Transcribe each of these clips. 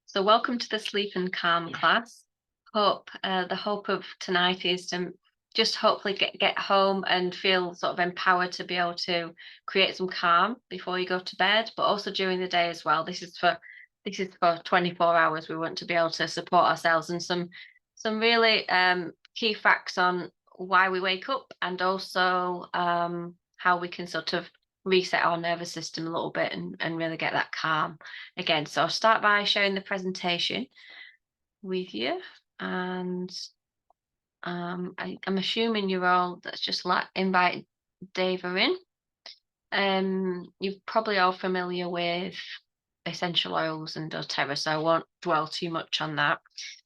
So welcome to the Sleep and Calm class. The hope of tonight is to just hopefully get home and feel sort of empowered to be able to create some calm before you go to bed, but also during the day as well. This is for 24 hours. We want to be able to support ourselves, and some really key facts on why we wake up, and also how we can sort of reset our nervous system a little bit and really get that calm again. So I'll start by sharing the presentation with you. And I'm assuming you're all, let's just invite Dava in. You're probably all familiar with essential oils and doTERRA, so I won't dwell too much on that.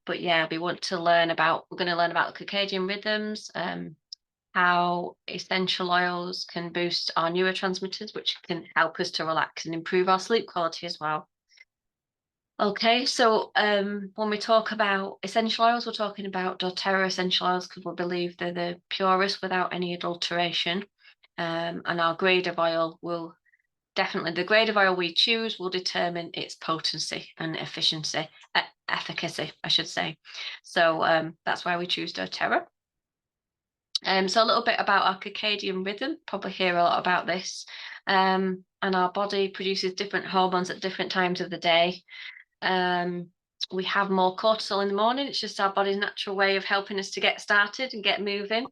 But yeah, we're going to learn about circadian rhythms, how essential oils can boost our neurotransmitters, which can help us to relax and improve our sleep quality as well. Okay, so when we talk about essential oils, we're talking about doTERRA essential oils because we believe they're the purest without any adulteration. And our grade of oil the grade of oil we choose will determine its potency and efficiency, efficacy, I should say. So that's why we choose doTERRA. So a little bit about our circadian rhythm, probably hear a lot about this. And our body produces different hormones at different times of the day. We have more cortisol in the morning. It's just our body's natural way of helping us to get started and get moving.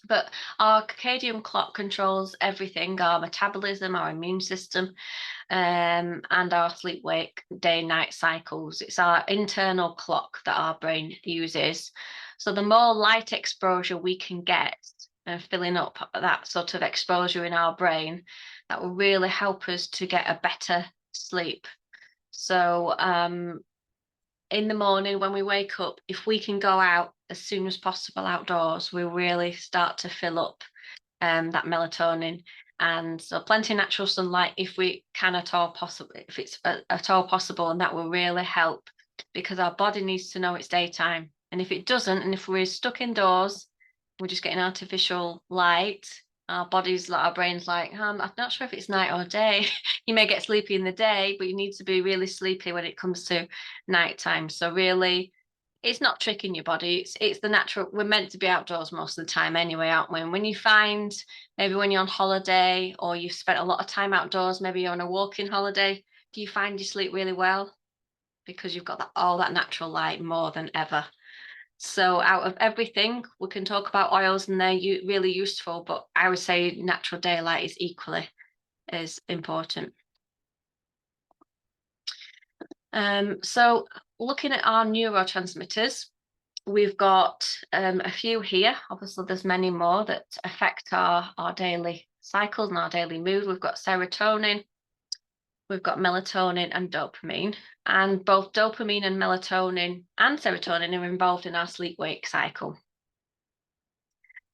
But our circadian clock controls everything, our metabolism, our immune system, and our sleep-wake day-night cycles. It's our internal clock that our brain uses. So the more light exposure we can get, and filling up that sort of exposure in our brain, that will really help us to get a better sleep. So in the morning when we wake up, if we can go out as soon as possible outdoors, we really start to fill up that melatonin. And so plenty of natural sunlight if we can at all possible, if it's at all possible, and that will really help because our body needs to know it's daytime. And if it doesn't, and if we're stuck indoors, we're just getting artificial light, our brain's like, I'm not sure if it's night or day. You may get sleepy in the day, but you need to be really sleepy when it comes to nighttime. So really, it's not tricking your body. It's the natural. We're meant to be outdoors most of the time anyway, aren't we? And when you find, maybe when you're on holiday or you've spent a lot of time outdoors, maybe you're on a walking holiday, do you find you sleep really well? Because you've got all that natural light more than ever. So out of everything, we can talk about oils and they're really useful, but I would say natural daylight is equally as important. So looking at our neurotransmitters, we've got a few here. Obviously, there's many more that affect our daily cycles and our daily mood. We've got serotonin, we've got melatonin and dopamine. And both dopamine and melatonin and serotonin are involved in our sleep-wake cycle.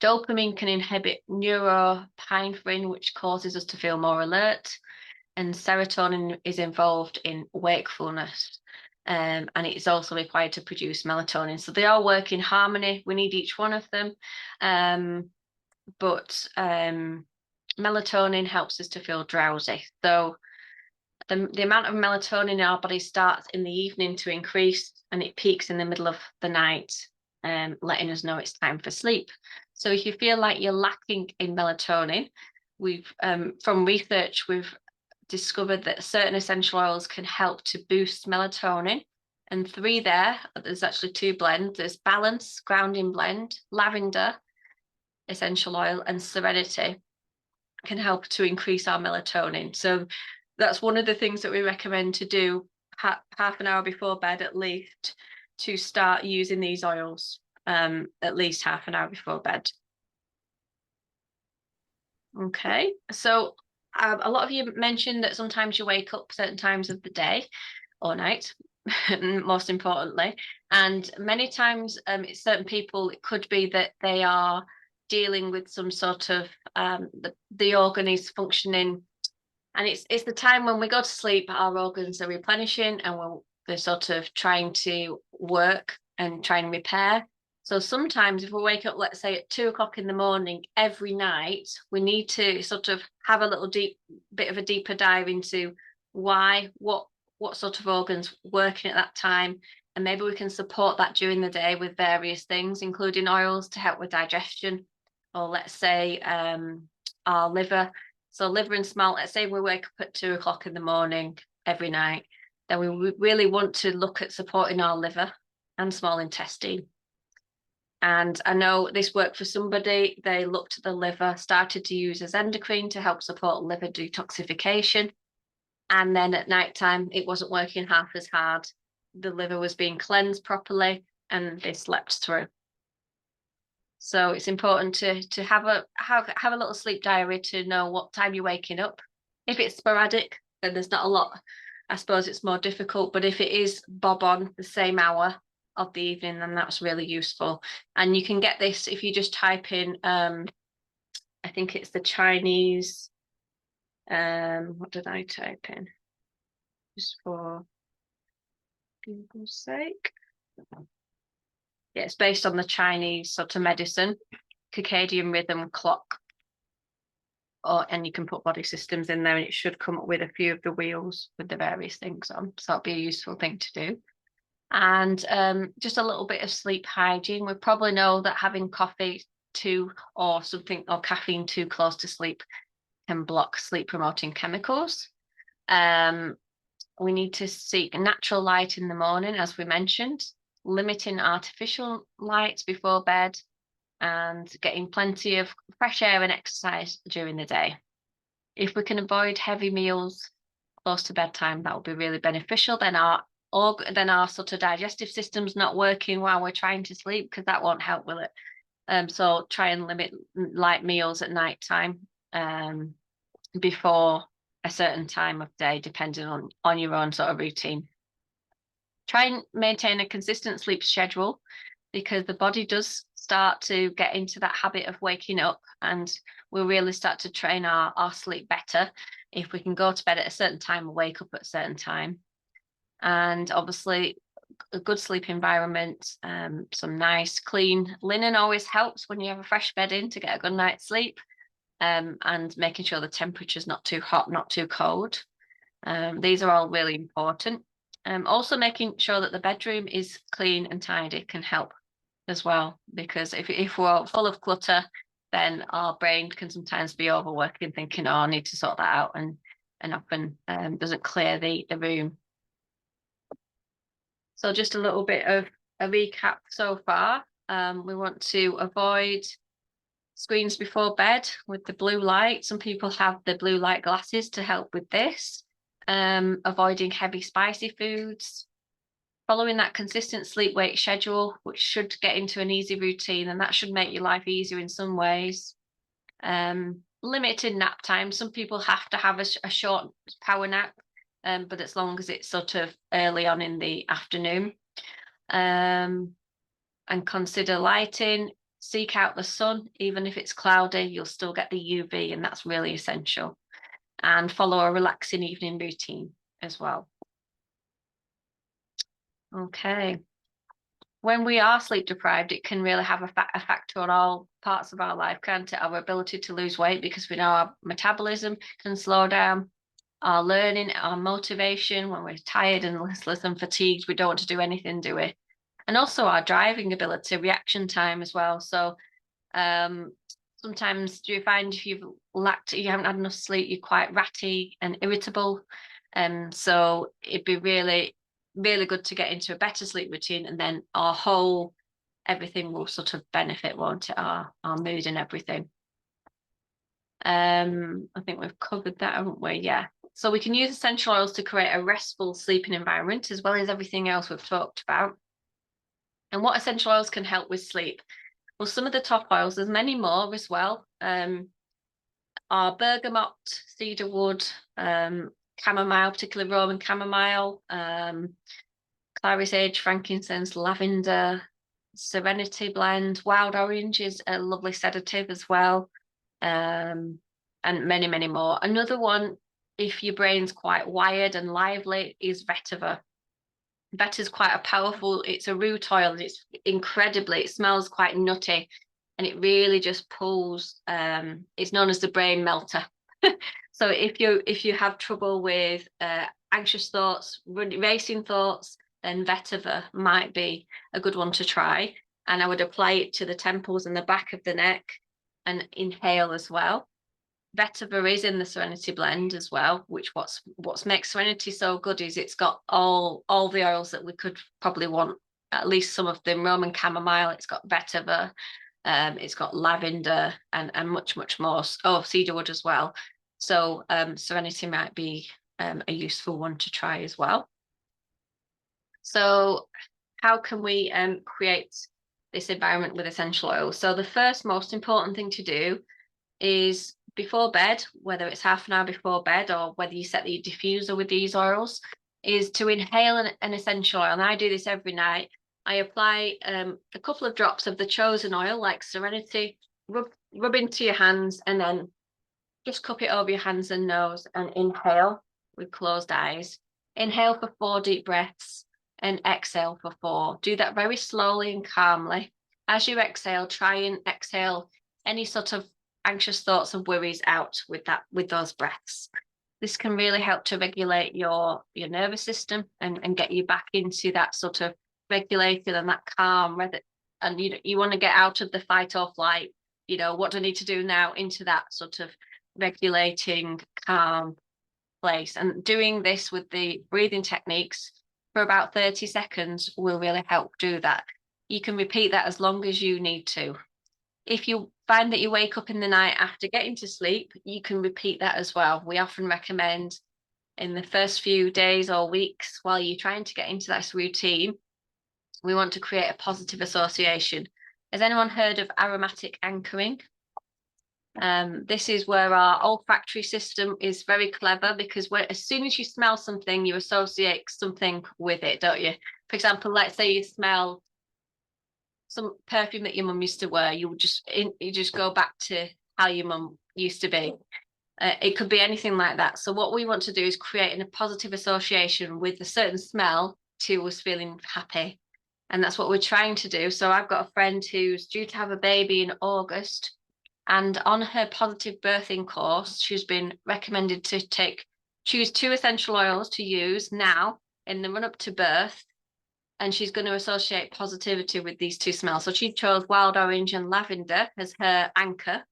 Dopamine can inhibit norepinephrine, which causes us to feel more alert. And serotonin is involved in wakefulness. And it's also required to produce melatonin. So they all work in harmony. We need each one of them. But melatonin helps us to feel drowsy. So the amount of melatonin in our body starts in the evening to increase, and it peaks in the middle of the night, letting us know it's time for sleep. So if you feel like you're lacking in melatonin, from research, we've discovered that certain essential oils can help to boost melatonin. And there's actually 2 blends. There's Balance Grounding Blend, lavender essential oil, and Serenity can help to increase our melatonin. So that's one of the things that we recommend to do half an hour before bed at least, to start using these oils at least half an hour before bed. Okay, so a lot of you mentioned that sometimes you wake up certain times of the day or night, most importantly, and many times certain people, it could be that they are dealing with some sort of the organ is functioning, and it's the time when we go to sleep, our organs are replenishing and they're sort of trying to work and try and repair. So sometimes if we wake up, let's say at 2 o'clock in the morning every night, we need to sort of have a little bit of a deeper dive into why, what sort of organs working at that time, and maybe we can support that during the day with various things, including oils to help with digestion, or let's say our liver. So liver and smell, let's say we wake up at 2 o'clock in the morning every night, then we really want to look at supporting our liver and small intestine. And I know this worked for somebody. They looked at the liver, started to use as endocrine to help support liver detoxification. And then at night time, it wasn't working half as hard. The liver was being cleansed properly and they slept through. So it's important to have a little sleep diary to know what time you're waking up. If it's sporadic, then there's not a lot. I suppose it's more difficult. But if it is bob on the same hour of the evening, then that's really useful. And you can get this if you just type in, I think it's the Chinese, what did I type in? Just for Google's sake. Yeah, it's based on the Chinese sort of medicine, circadian rhythm clock. And you can put body systems in there and it should come up with a few of the wheels with the various things on. So that'll be a useful thing to do. And just a little bit of sleep hygiene. We probably know that having coffee or caffeine too close to sleep can block sleep promoting chemicals. We need to seek natural light in the morning, as we mentioned, limiting artificial lights before bed, and getting plenty of fresh air and exercise during the day. If we can avoid heavy meals close to bedtime, that will be really beneficial. Then our sort of digestive system's not working while we're trying to sleep, because that won't help with it. So try and limit light meals at night time before a certain time of day, depending on your own sort of routine. Try and maintain a consistent sleep schedule, because the body does start to get into that habit of waking up, and we'll really start to train our sleep better if we can go to bed at a certain time and wake up at a certain time. And obviously a good sleep environment, some nice clean linen always helps when you have a fresh bed in to get a good night's sleep, and making sure the temperature's not too hot, not too cold. These are all really important. Also making sure that the bedroom is clean and tidy can help as well, because if we're full of clutter, then our brain can sometimes be overworking, thinking, oh, I need to sort that out, and often doesn't clear the room. So just a little bit of a recap so far. We want to avoid screens before bed with the blue light. Some people have the blue light glasses to help with this. Avoiding heavy spicy foods, following that consistent sleep-wake schedule, which should get into an easy routine, and that should make your life easier in some ways. Limited nap time. Some people have to have a short power nap, but as long as it's sort of early on in the afternoon. And consider lighting. Seek out the sun. Even if it's cloudy, you'll still get the UV, and that's really essential. And follow a relaxing evening routine as well. Okay. When we are sleep deprived, it can really have a factor on all parts of our life, can't it? Our ability to lose weight, because we know our metabolism can slow down, our learning, our motivation. When we're tired and listless and fatigued, we don't want to do anything, do we? And also our driving ability, reaction time as well. So sometimes do you find if you haven't had enough sleep, you're quite ratty and irritable? So it'd be really, really good to get into a better sleep routine, and then everything will sort of benefit, won't it? Our mood and everything. I think we've covered that, haven't we? Yeah. So we can use essential oils to create a restful sleeping environment, as well as everything else we've talked about. And what essential oils can help with sleep? Well, some of the top oils, there's many more as well, are bergamot, cedarwood, chamomile, particularly Roman chamomile, clary sage, frankincense, lavender, serenity blend, wild orange is a lovely sedative as well, and many, many more. Another one, if your brain's quite wired and lively, is vetiver. Vetiver's quite a powerful, it's a root oil, and it smells quite nutty, and it really just pulls, it's known as the brain melter. So if you have trouble with anxious thoughts, racing thoughts, then vetiver might be a good one to try. And I would apply it to the temples and the back of the neck and inhale as well. Vetiver is in the Serenity blend as well, which what's makes Serenity so good is it's got all the oils that we could probably want, at least some of them. Roman chamomile, it's got vetiver, it's got lavender and much more. Oh, cedarwood as well. So Serenity might be a useful one to try as well. So how can we create this environment with essential oils? So the first most important thing to do is before bed, whether it's half an hour before bed or whether you set the diffuser with these oils, is to inhale an essential oil. And I do this every night. I apply a couple of drops of the chosen oil, like Serenity, rub into your hands, and then just cup it over your hands and nose and inhale with closed eyes. Inhale for 4 deep breaths and exhale for 4. Do that very slowly and calmly. As you exhale, try and exhale any sort of anxious thoughts and worries out with those breaths. This can really help to regulate your nervous system and get you back into that sort of regulated and that calm. And you want to get out of the fight or flight. What do I need to do now, into that sort of regulating, calm place. And doing this with the breathing techniques for about 30 seconds will really help do that. You can repeat that as long as you need to. If you find that you wake up in the night after getting to sleep, you can repeat that as well. We often recommend in the first few days or weeks while you're trying to get into this routine, we want to create a positive association. Has anyone heard of aromatic anchoring? This is where our olfactory system is very clever, because as soon as you smell something, you associate something with it, don't you? For example, let's say you smell some perfume that your mum used to wear, you just go back to how your mum used to be. It could be anything like that. So what we want to do is create a positive association with a certain smell to us feeling happy. And that's what we're trying to do. So I've got a friend who's due to have a baby in August, and on her positive birthing course, she's been recommended to choose 2 essential oils to use now in the run up to birth. And she's going to associate positivity with these 2 smells. So she chose wild orange and lavender as her anchor.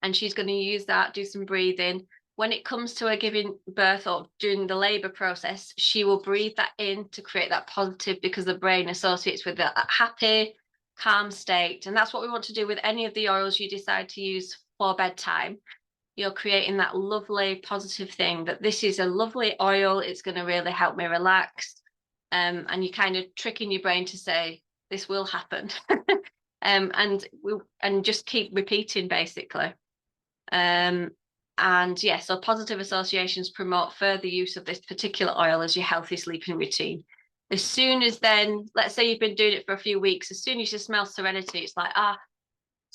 And she's going to use that, do some breathing. When it comes to her giving birth or during the labor process, she will breathe that in to create that positive, because the brain associates with that happy, calm state. And that's what we want to do with any of the oils you decide to use for bedtime. You're creating that lovely positive thing, that this is a lovely oil, it's going to really help me relax. And you're kind of tricking your brain to say this will happen. And just keep repeating, basically. And yeah, so positive associations promote further use of this particular oil as your healthy sleeping routine. As soon as then, let's say you've been doing it for a few weeks, as soon as you smell Serenity, it's like,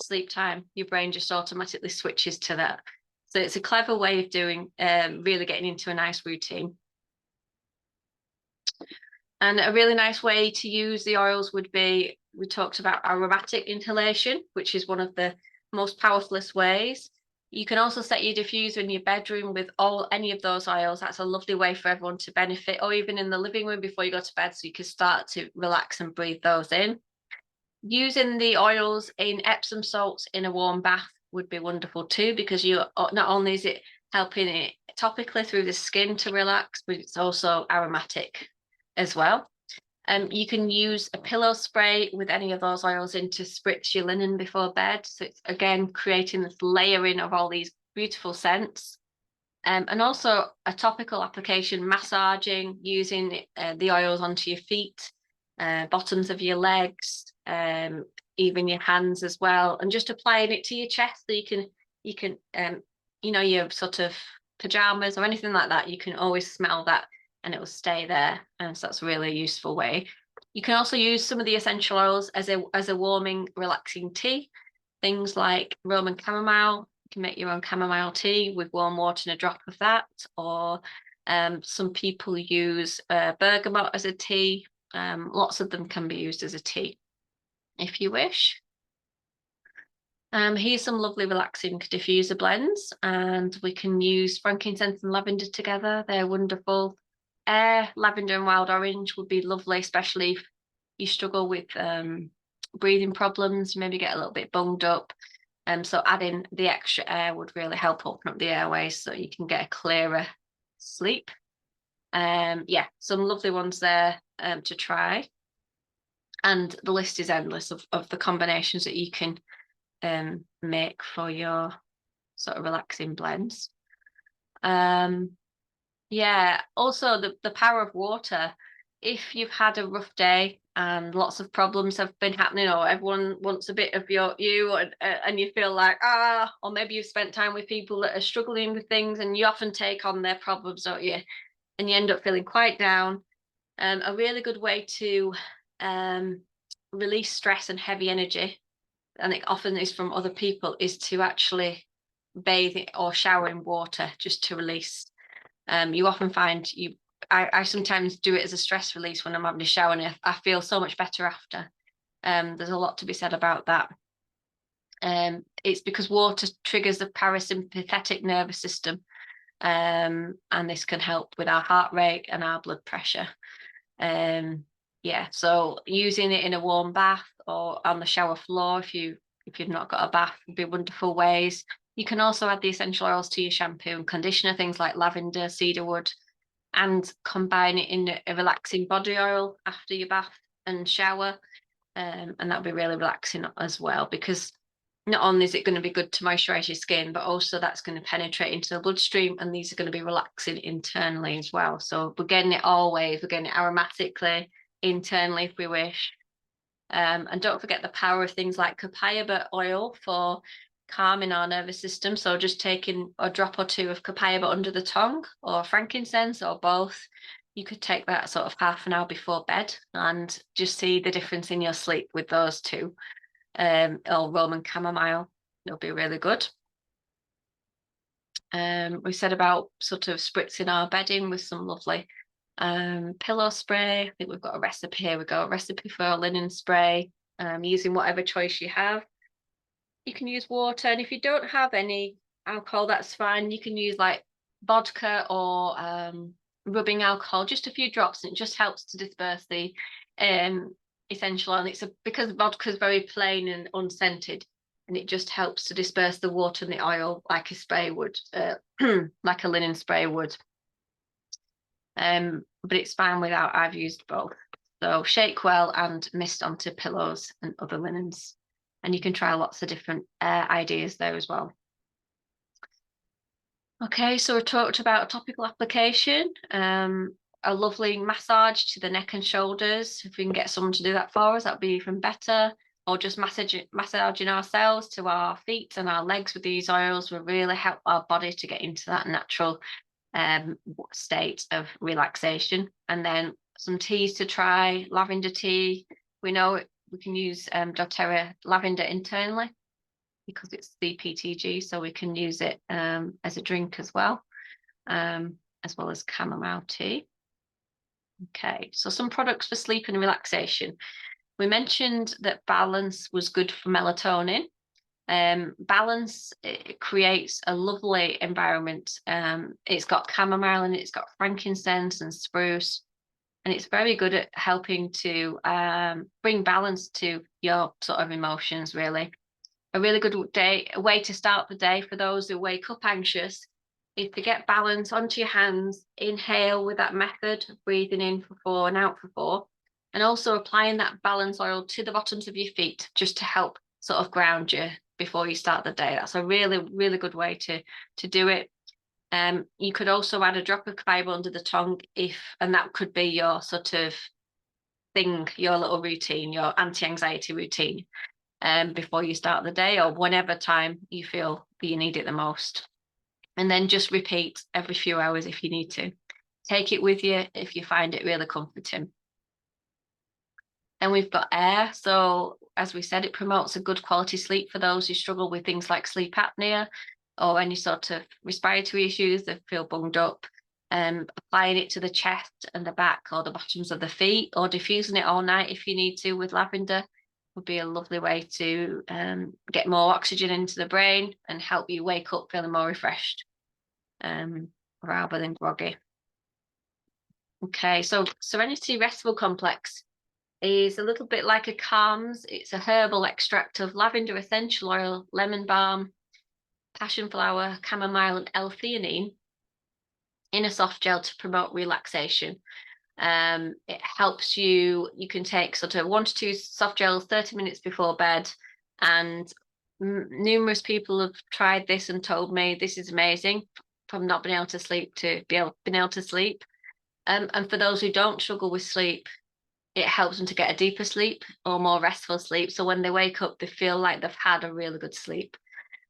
sleep time. Your brain just automatically switches to that. So it's a clever way of doing, really getting into a nice routine. And a really nice way to use the oils would be, we talked about aromatic inhalation, which is one of the most powerfulest ways. You can also set your diffuser in your bedroom with any of those oils. That's a lovely way for everyone to benefit, or even in the living room before you go to bed, so you can start to relax and breathe those in. Using the oils in Epsom salts in a warm bath would be wonderful too, because not only is it helping it topically through the skin to relax, but it's also aromatic as well. You can use a pillow spray with any of those oils in to spritz your linen before bed. So it's again creating this layering of all these beautiful scents. And also a topical application, massaging, using the oils onto your feet, bottoms of your legs, even your hands as well, and just applying it to your chest, so you can your sort of pajamas or anything like that, you can always smell that and it will stay there. And so that's a really useful way. You can also use some of the essential oils as a warming, relaxing tea. Things like Roman chamomile. You can make your own chamomile tea with warm water and a drop of that. Or some people use bergamot as a tea. Lots of them can be used as a tea if you wish. Here's some lovely relaxing diffuser blends, and we can use frankincense and lavender together. They're wonderful. Lavender and wild orange would be lovely, especially if you struggle with breathing problems, maybe get a little bit bunged up. So adding the extra air would really help open up the airways so you can get a clearer sleep. Yeah, some lovely ones there to try. And the list is endless of the combinations that you can make for your sort of relaxing blends. Yeah, also the power of water. If you've had a rough day and lots of problems have been happening, or everyone wants a bit of you and you feel like, or maybe you've spent time with people that are struggling with things and you often take on their problems, don't you? And you end up feeling quite down. A really good way to release stress and heavy energy, and it often is from other people, is to actually bathe or shower in water just to release. You often find I sometimes do it as a stress release when I'm having a shower, and I feel so much better after. There's a lot to be said about that. It's because water triggers the parasympathetic nervous system, and this can help with our heart rate and our blood pressure. Yeah, so using it in a warm bath or on the shower floor if you've not got a bath would be wonderful ways. You can also add the essential oils to your shampoo and conditioner, things like lavender, cedarwood, and combine it in a relaxing body oil after your bath and shower. And that'll be really relaxing as well, because not only is it going to be good to moisturize your skin, but also that's going to penetrate into the bloodstream, and these are going to be relaxing internally as well. So we're getting it all ways. We're getting it aromatically, internally if we wish. And don't forget the power of things like copaiba oil for calming our nervous system. So just taking a drop or two of copaiba under the tongue, or frankincense, or both. You could take that sort of half an hour before bed and just see the difference in your sleep with those two. Or Roman chamomile, it'll be really good. We said about sort of spritzing our bedding with some lovely pillow spray. I think we've got a recipe here. We've got a recipe for a linen spray, using whatever choice you have. You can use water, and if you don't have any alcohol, that's fine. You can use like vodka or rubbing alcohol, just a few drops, and it just helps to disperse the essential oil. It's because vodka is very plain and unscented, and it just helps to disperse the water and the oil like a spray would, like a linen spray would. But it's fine without. I've used both. So shake well and mist onto pillows and other linens. And you can try lots of different ideas there as well. Okay, so we talked about topical application, a lovely massage to the neck and shoulders. If we can get someone to do that for us, that'd be even better. Or just massaging ourselves to our feet and our legs with these oils will really help our body to get into that natural state of relaxation. And then some teas to try. Lavender tea. We know we can use doTERRA lavender internally because it's CPTG, so we can use it as a drink as well as chamomile tea. Okay, so some products for sleep and relaxation. We mentioned that balance was good for melatonin. Balance, it creates a lovely environment. It's got chamomile and it's got frankincense and spruce, and it's very good at helping to bring balance to your sort of emotions, really. A really good way to start the day for those who wake up anxious is to get balance onto your hands, inhale with that method of breathing in for 4 and out for 4, and also applying that balance oil to the bottoms of your feet just to help sort of ground you before you start the day. That's a really, really good way to do it. You could also add a drop of copaiba under the tongue and that could be your sort of thing, your little routine, your anti-anxiety routine, before you start the day or whenever time you feel that you need it the most. And then just repeat every few hours if you need to. Take it with you if you find it really comforting. Then we've got air. So as we said, it promotes a good quality sleep for those who struggle with things like sleep apnea or any sort of respiratory issues that feel bunged up. Applying it to the chest and the back or the bottoms of the feet, or diffusing it all night if you need to with lavender. would be a lovely way to get more oxygen into the brain and help you wake up feeling more refreshed rather than groggy. Okay, so Serenity Restful Complex is a little bit like a Calms. It's a herbal extract of lavender essential oil, lemon balm, passion flower, chamomile, and L-theanine in a soft gel to promote relaxation. It helps you can take sort of 1 to 2 soft gels 30 minutes before bed, and numerous people have tried this and told me this is amazing, from not being able to sleep to being able to sleep. And for those who don't struggle with sleep, it helps them to get a deeper sleep or more restful sleep, so when they wake up they feel like they've had a really good sleep.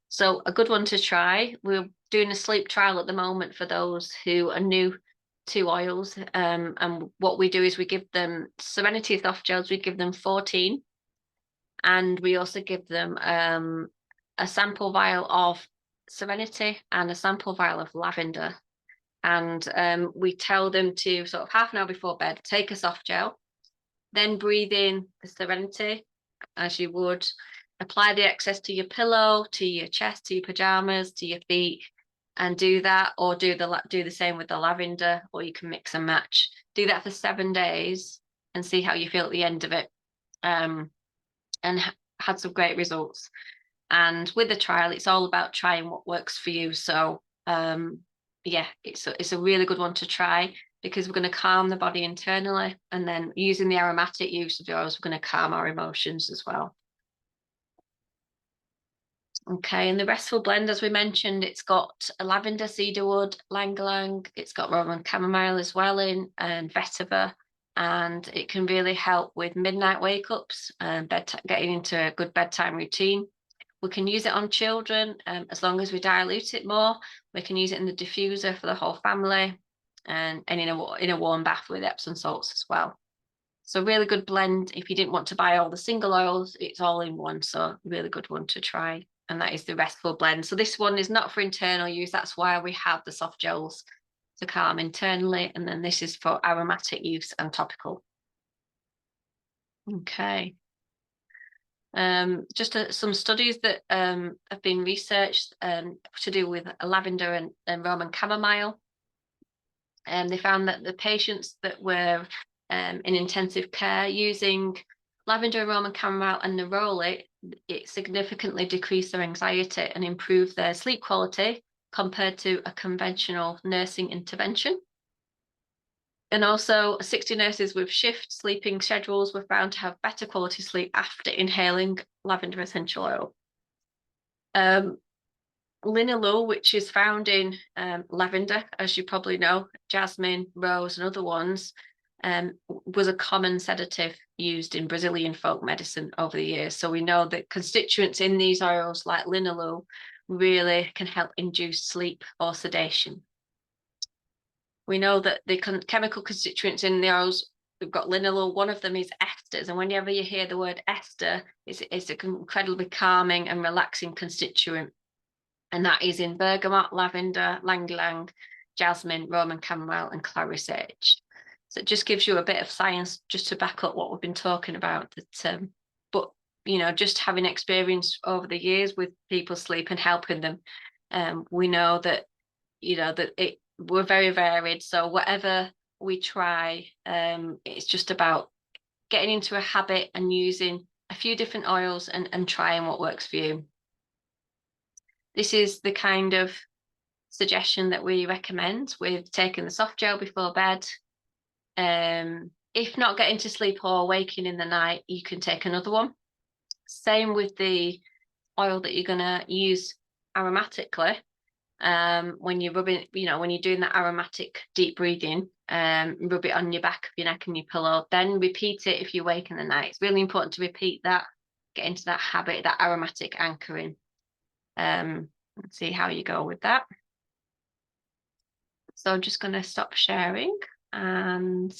So a good one to try. We're doing a sleep trial at the moment for those who are new to oils. And what we do is we give them Serenity soft gels, we give them 14. And we also give them a sample vial of Serenity and a sample vial of lavender. And we tell them to sort of half an hour before bed, take a soft gel, then breathe in the Serenity as you would. Apply the excess to your pillow, to your chest, to your pajamas, to your feet, and do that, or do the same with the lavender, or you can mix and match. Do that for 7 days and see how you feel at the end of it. And had some great results. And with the trial, it's all about trying what works for you. So yeah, it's a really good one to try, because we're going to calm the body internally, and then using the aromatic use of the oils, we're going to calm our emotions as well. Okay, and the Restful Blend, as we mentioned, it's got a lavender, cedarwood, ylang-ylang, it's got Roman chamomile as well in, and vetiver, and it can really help with midnight wake-ups and getting into a good bedtime routine. We can use it on children as long as we dilute it more. We can use it in the diffuser for the whole family, and in a warm bath with Epsom salts as well. So really good blend. If you didn't want to buy all the single oils, it's all in one. So really good one to try. And that is the Restful Blend. So this one is not for internal use. That's why we have the soft gels to calm internally. And then this is for aromatic use and topical. Okay. Just some studies that have been researched to do with lavender and Roman chamomile. And they found that the patients that were in intensive care using lavender and Roman chamomile and neroli, it significantly decreased their anxiety and improved their sleep quality compared to a conventional nursing intervention. And also 60 nurses with shift sleeping schedules were found to have better quality sleep after inhaling lavender essential oil. Linalool, which is found in lavender, as you probably know, jasmine, rose, and other ones, was a common sedative used in Brazilian folk medicine over the years. So we know that constituents in these oils, like linalool, really can help induce sleep or sedation. We know that the chemical constituents in the oils, we've got linalool, one of them is esters. And whenever you hear the word ester, it's an incredibly calming and relaxing constituent. And that is in bergamot, lavender, ylang-ylang, jasmine, Roman chamomile, and clary sage. So it just gives you a bit of science just to back up what we've been talking about. But you know, just having experience over the years with people's sleep and helping them, we know that we're very varied. So whatever we try, it's just about getting into a habit and using a few different oils and trying what works for you. This is the kind of suggestion that we recommend with taking the soft gel before bed. If not getting to sleep or waking in the night, you can take another one. Same with the oil that you're going to use aromatically. When you're rubbing, when you're doing that aromatic deep breathing, rub it on your back of your neck and your pillow, then repeat it if you wake in the night. It's really important to repeat that, get into that habit, that aromatic anchoring. Let's see how you go with that. So I'm just going to stop sharing and